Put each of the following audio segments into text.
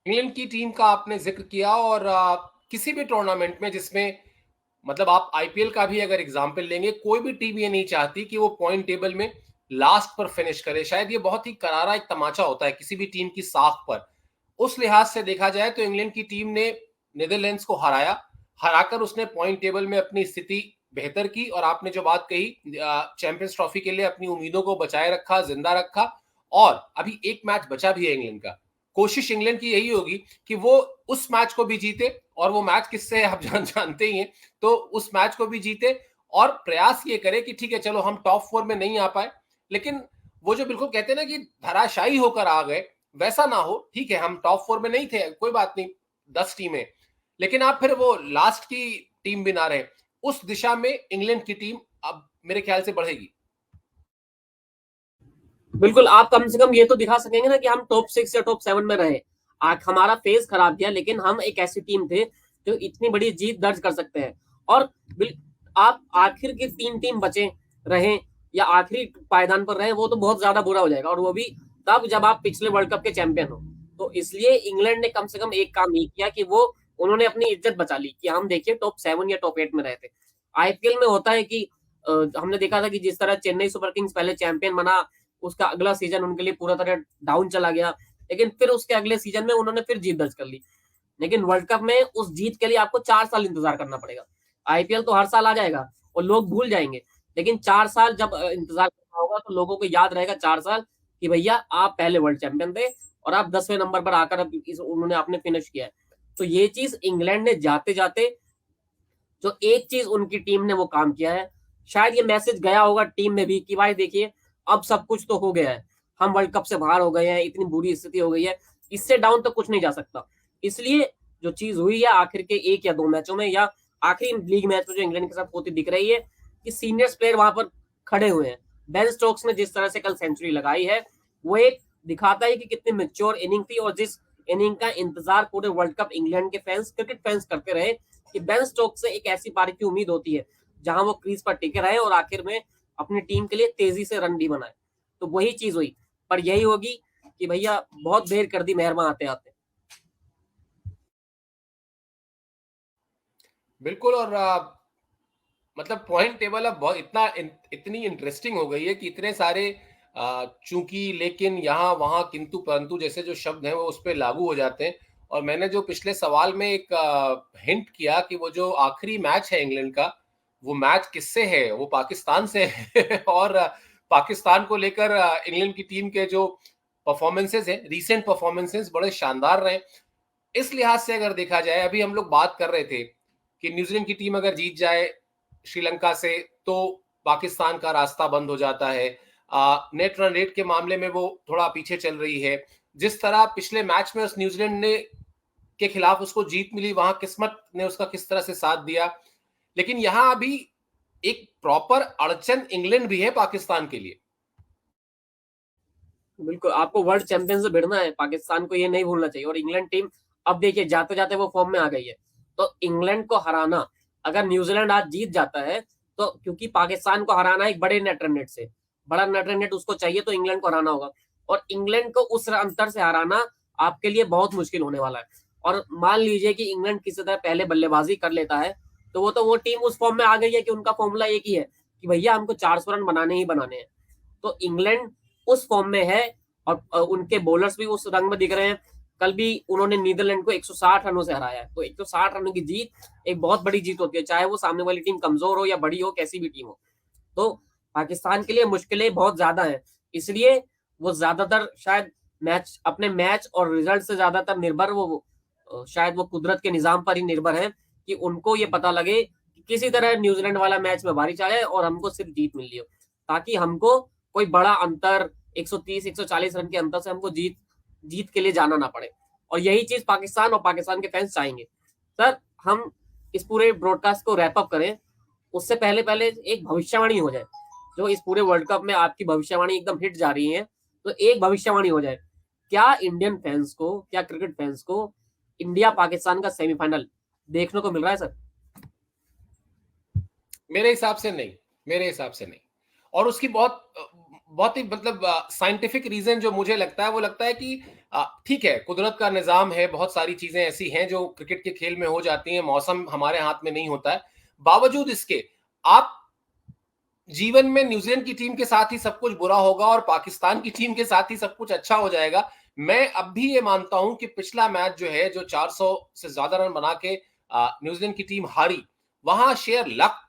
England की team का आपने जिक्र किया और किसी भी टूर्नामेंट में जिसमें मतलब आप आईपीएल का भी अगर एग्जाम्पल लेंगे, कोई भी टीम ये नहीं चाहती कि वो पॉइंट टेबल में लास्ट पर फिनिश करे। शायद ये बहुत ही करारा एक तमाचा होता है किसी भी टीम की साख पर। उस लिहाज से देखा जाए तो इंग्लैंड की टीम ने नीदरलैंड्स को हराया, हराकर उसने पॉइंट टेबल में अपनी स्थिति बेहतर की और आपने जो बात कही चैंपियंस ट्रॉफी के लिए अपनी उम्मीदों को बचाए रखा, जिंदा रखा। और अभी एक मैच बचा भी है इंग्लैंड का। कोशिश इंग्लैंड की यही होगी कि वो उस मैच को भी जीते, और वो मैच किससे आप जानते ही हैं। तो उस मैच को भी जीते और प्रयास ये करे कि ठीक है चलो हम टॉप 4 में नहीं आ पाए, लेकिन वो जो बिल्कुल कहते हैं ना कि धराशायी होकर आ गए, वैसा ना हो। ठीक है हम टॉप 4 में नहीं थे, कोई बात नहीं, 10 टीमें, लेकिन आप फिर वो लास्ट की टीम भी ना रहे। उस दिशा में इंग्लैंड की टीम अब मेरे ख्याल से बढ़ेगी। बिल्कुल, आप कम से कम ये तो दिखा सकेंगे ना कि हम टॉप 6 या टॉप 7 में रहे। हमारा फेज खराब गया, लेकिन हम एक ऐसी टीम थे जो इतनी बड़ी जीत दर्ज कर सकते हैं। और आप आखिर की 3 टीम बचे रहे या आखिरी पायदान पर रहे, वो तो बहुत ज्यादा बुरा हो जाएगा, और वो भी तब जब आप पिछले वर्ल्ड कप के चैंपियन हो। तो इसलिए इंग्लैंड ने कम से कम एक काम ये किया कि वो उन्होंने अपनी इज्जत बचा ली कि हम देखिए टॉप 7 या टॉप 8 में रहे थे। आईपीएल में होता है कि हमने देखा था कि जिस तरह चेन्नई सुपर किंग्स पहले चैंपियन बना, उसका अगला सीजन उनके लिए पूरा तरह डाउन चला गया, लेकिन फिर उसके अगले सीजन में उन्होंने फिर जीत दर्ज कर ली। लेकिन वर्ल्ड कप में उस जीत के लिए आपको 4 साल इंतजार करना पड़ेगा। आईपीएल तो हर साल आ जाएगा और लोग भूल जाएंगे, लेकिन 4 साल जब इंतजार करना होगा तो लोगों को याद रहेगा 4 साल कि भैया आप पहले वर्ल्ड चैंपियन थे और आप 10वें नंबर पर आकर अब उन्होंने आपने फिनिश किया है। तो ये चीज इंग्लैंड ने जाते जाते जो एक चीज उनकी टीम ने वो काम किया है, शायद ये मैसेज गया होगा टीम में भी कि भाई देखिए अब सब कुछ तो हो गया है, हम वर्ल्ड कप से बाहर हो गए हैं, इतनी बुरी स्थिति हो गई है, इससे डाउन तो कुछ नहीं जा सकता। इसलिए जो चीज हुई है आखिर के 1 या 2 मैचों में या आखिरी लीग मैच में जो इंग्लैंड के साथ होती दिख रही है कि सीनियर्स प्लेयर वहां पर खड़े हुए हैं। बेन स्टोक्स ने जिस तरह से कल सेंचुरी लगाई है, वो एक दिखाता है कि कितनी मेच्योर इनिंग थी, और जिस इनिंग का इंतजार पूरे वर्ल्ड कप इंग्लैंड के फैंस, क्रिकेट फैंस करते रहे कि बेन स्टोक्स से एक ऐसी पारी की उम्मीद होती है जहां वो क्रीज पर टिके रहे और आखिर में अपनी टीम के लिए तेजी से रन भी बनाए। तो वही चीज हुई, पर यही होगी कि भैया बहुत देर कर दी मेहरमा आते आते। बिल्कुल। और मतलब पॉइंट टेबल अब बहुत इतनी इंटरेस्टिंग हो गई है कि इतने सारे चूंकि, लेकिन, यहाँ वहाँ, किंतु परंतु जैसे जो शब्द हैं वो उस पर लागू हो जाते हैं। और मैंने जो पिछले सवाल में एक हिंट किया कि वो जो आखिरी मैच है इंग्लैंड का, वो मैच किससे है, वो पाकिस्तान से है। और पाकिस्तान को लेकर इंग्लैंड की टीम के जो परफॉर्मेंसेज हैं, रीसेंट परफॉर्मेंसेज बड़े शानदार रहे। इस लिहाज से अगर देखा जाए, अभी हम लोग बात कर रहे थे कि न्यूजीलैंड की टीम अगर जीत जाए श्रीलंका से तो पाकिस्तान का रास्ता बंद हो जाता है। नेट रन रेट के मामले में वो थोड़ा पीछे चल रही है। जिस तरह पिछले मैच में उस न्यूजीलैंड ने के खिलाफ उसको जीत मिली, वहां किस्मत ने उसका किस तरह से साथ दिया। लेकिन यहां अभी एक प्रॉपर अड़चन इंग्लैंड भी है पाकिस्तान के लिए। बिल्कुल, आपको वर्ल्ड चैंपियन से भिड़ना है, पाकिस्तान को ये नहीं भूलना चाहिए। और इंग्लैंड टीम अब देखिए जाते जाते वो फॉर्म में आ गई है। तो इंग्लैंड को हराना, अगर न्यूजीलैंड आज जीत जाता है तो क्योंकि पाकिस्तान को हराना एक बड़े नेट रन रेट से, बड़ा नेट रन रेट उसको चाहिए, तो इंग्लैंड को हराना होगा। और इंग्लैंड को उस अंतर से हराना आपके लिए बहुत मुश्किल होने वाला है। और मान लीजिए कि इंग्लैंड किसी तरह पहले बल्लेबाजी कर लेता है, तो वो टीम उस फॉर्म में आ गई है कि उनका फॉर्मूला एक ही है कि भैया हमको 400 रन बनाने ही बनाने हैं। तो इंग्लैंड उस फॉर्म में है और उनके बॉलर्स भी उस रंग में दिख रहे हैं। कल भी उन्होंने नीदरलैंड को 160 रनों से हराया है। तो 160 रनों की जीत एक बहुत बड़ी जीत होती है, चाहे वो सामने वाली टीम कमजोर हो या बड़ी हो, कैसी भी टीम हो। तो पाकिस्तान के लिए मुश्किलें बहुत ज्यादा हैं। इसलिए वो ज्यादातर शायद अपने मैच और रिजल्ट से ज्यादातर निर्भर वो शायद वो कुदरत के निजाम पर ही निर्भर है कि उनको ये पता लगे कि किसी तरह न्यूजीलैंड वाला मैच में बारिश आ जाए और हमको सिर्फ जीत मिल रही हो, ताकि हमको कोई बड़ा अंतर 130 140 रन के अंतर से हमको जीत जीत के लिए जाना ना पड़े। और यही चीज पाकिस्तान और पाकिस्तान के फैंस चाहेंगे। सर, हम इस पूरे ब्रॉडकास्ट को रैप अप करें उससे पहले पहले एक भविष्यवाणी हो जाए। जो इस पूरे वर्ल्ड कप में आपकी भविष्यवाणी एकदम हिट जा रही है, तो एक भविष्यवाणी हो जाए। क्या इंडियन फैंस को, क्या क्रिकेट फैंस को इंडिया पाकिस्तान का सेमीफाइनल देखने को मिल रहा है सर? मेरे हिसाब से नहीं, मेरे हिसाब से नहीं। और उसकी बहुत बहुत ही मतलब साइंटिफिक रीजन जो मुझे लगता है वो लगता है कि ठीक है, कुदरत का निज़ाम है, बहुत सारी चीजें ऐसी हैं जो क्रिकेट के खेल में हो जाती हैं, मौसम हमारे हाथ में नहीं होता है। बावजूद इसके आप जीवन में न्यूजीलैंड की टीम के साथ ही सब कुछ बुरा होगा और पाकिस्तान की टीम के साथ ही सब कुछ अच्छा हो जाएगा। मैं अब भी ये मानता हूं कि पिछला मैच जो है, जो 400 से ज्यादा रन बना के न्यूजीलैंड की टीम हारी, वहां शेयर लक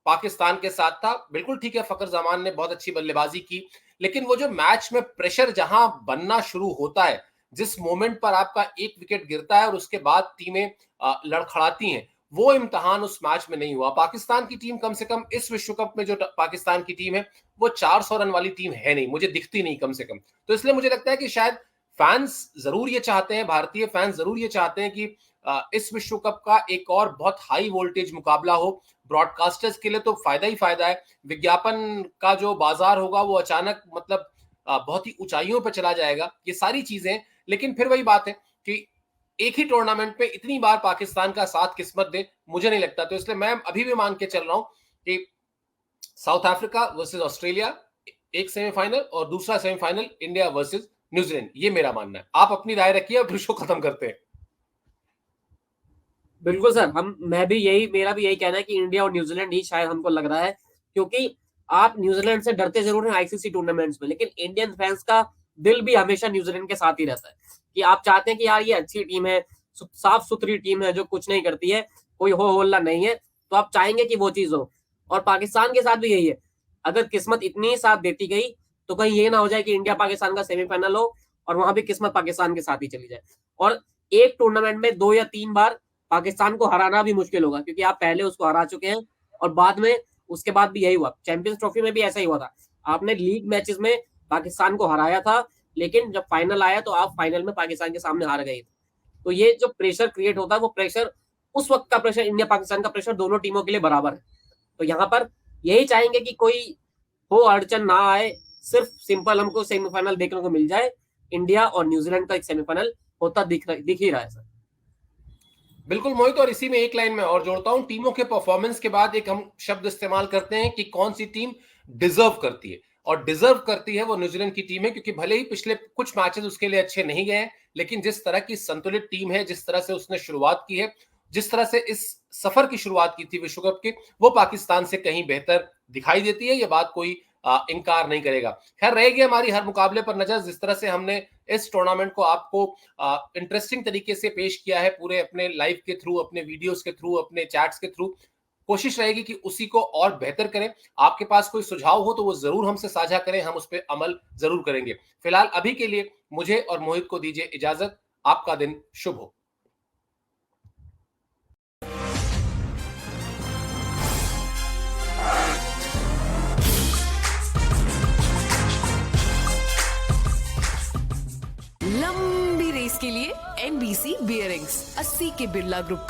पाकिस्तान के साथ था। बिल्कुल ठीक है, फकर जमान ने बहुत अच्छी बल्लेबाजी की, लेकिन वो जो मैच में प्रेशर जहां बनना शुरू होता है, जिस मोमेंट पर आपका एक विकेट गिरता है और उसके बाद टीमें लड़खड़ाती हैं, वो इम्तिहान उस मैच में नहीं हुआ। पाकिस्तान की टीम कम से कम इस विश्व कप में जो पाकिस्तान की टीम है, वो 400 रन वाली टीम है नहीं, मुझे दिखती नहीं कम से कम। तो इसलिए मुझे लगता है कि शायद फैंस जरूर ये चाहते हैं, भारतीय फैंस जरूर ये चाहते हैं कि इस विश्व कप का एक और बहुत हाई वोल्टेज मुकाबला हो। ब्रॉडकास्टर्स के लिए तो फायदा ही फायदा है, विज्ञापन का जो बाजार होगा वो अचानक मतलब बहुत ही ऊंचाइयों पर चला जाएगा, ये सारी चीजें। लेकिन फिर वही बात है कि एक ही टूर्नामेंट में इतनी बार पाकिस्तान का साथ किस्मत दे, मुझे नहीं लगता। तो इसलिए मैं अभी भी मान के चल रहा हूं कि साउथ अफ्रीका वर्सेस ऑस्ट्रेलिया एक सेमीफाइनल और दूसरा सेमीफाइनल इंडिया वर्सेस न्यूजीलैंड, ये मेरा मानना है। आप अपनी राय रखिए और फिर शो खत्म करते हैं। बिल्कुल सर, मेरा भी यही कहना है कि इंडिया और न्यूजीलैंड ही शायद हमको लग रहा है, क्योंकि आप न्यूजीलैंड से डरते जरूर हैं आईसीसी टूर्नामेंट्स में, लेकिन इंडियन फैंस का दिल भी हमेशा न्यूजीलैंड के साथ ही रहता है कि आप चाहते हैं कि यार ये अच्छी टीम है, साफ सुथरी टीम है जो कुछ नहीं करती है, कोई हो हल्ला नहीं है, तो आप चाहेंगे कि वो चीज हो। और पाकिस्तान के साथ भी यही है, अगर किस्मत इतनी साथ देती गई तो कहीं ये ना हो जाए कि इंडिया पाकिस्तान का सेमीफाइनल हो और वहां भी किस्मत पाकिस्तान के साथ ही चली जाए। और एक टूर्नामेंट में 2 या 3 बार पाकिस्तान को हराना भी मुश्किल होगा, क्योंकि आप पहले उसको हरा चुके हैं और बाद में उसके बाद भी यही हुआ। चैंपियंस ट्रॉफी में भी ऐसा ही हुआ था, आपने लीग मैचेस में पाकिस्तान को हराया था, लेकिन जब फाइनल आया तो आप फाइनल में पाकिस्तान के सामने हार गए। तो ये जो प्रेशर क्रिएट होता है, वो प्रेशर उस वक्त का प्रेशर, इंडिया पाकिस्तान का प्रेशर दोनों टीमों के लिए बराबर है। तो यहाँ पर यही चाहेंगे कि कोई हो अड़चन ना आए, सिर्फ सिंपल हमको सेमीफाइनल देखने को मिल जाए। इंडिया और न्यूजीलैंड का एक सेमीफाइनल होता दिख ही रहा है सर। बिल्कुल मोहित, और इसी में एक लाइन में और जोड़ता हूं, टीमों के परफॉर्मेंस के बाद एक हम शब्द इस्तेमाल करते हैं कि कौन सी टीम डिजर्व करती है, और डिजर्व करती है वो न्यूजीलैंड की टीम है, क्योंकि भले ही पिछले कुछ मैचेस उसके लिए अच्छे नहीं गए, लेकिन जिस तरह की संतुलित टीम है, जिस तरह से उसने शुरुआत की है, जिस तरह से इस सफर की शुरुआत की थी विश्व कप की, वो पाकिस्तान से कहीं बेहतर दिखाई देती है। ये बात कोई इनकार नहीं करेगा। खैर, रहेगी हमारी हर मुकाबले पर नजर, जिस तरह से हमने इस टूर्नामेंट को आपको इंटरेस्टिंग तरीके से पेश किया है, पूरे अपने लाइव के थ्रू, अपने वीडियोस के थ्रू, अपने चैट्स के थ्रू। कोशिश रहेगी कि उसी को और बेहतर करें। आपके पास कोई सुझाव हो तो वो जरूर हमसे साझा करें, हम उस पर अमल जरूर करेंगे। फिलहाल अभी के लिए मुझे और मोहित को दीजिए इजाजत। आपका दिन शुभ हो। लंबी रेस के लिए एनबीसी बियरिंग्स 80 के बिरला ग्रुप का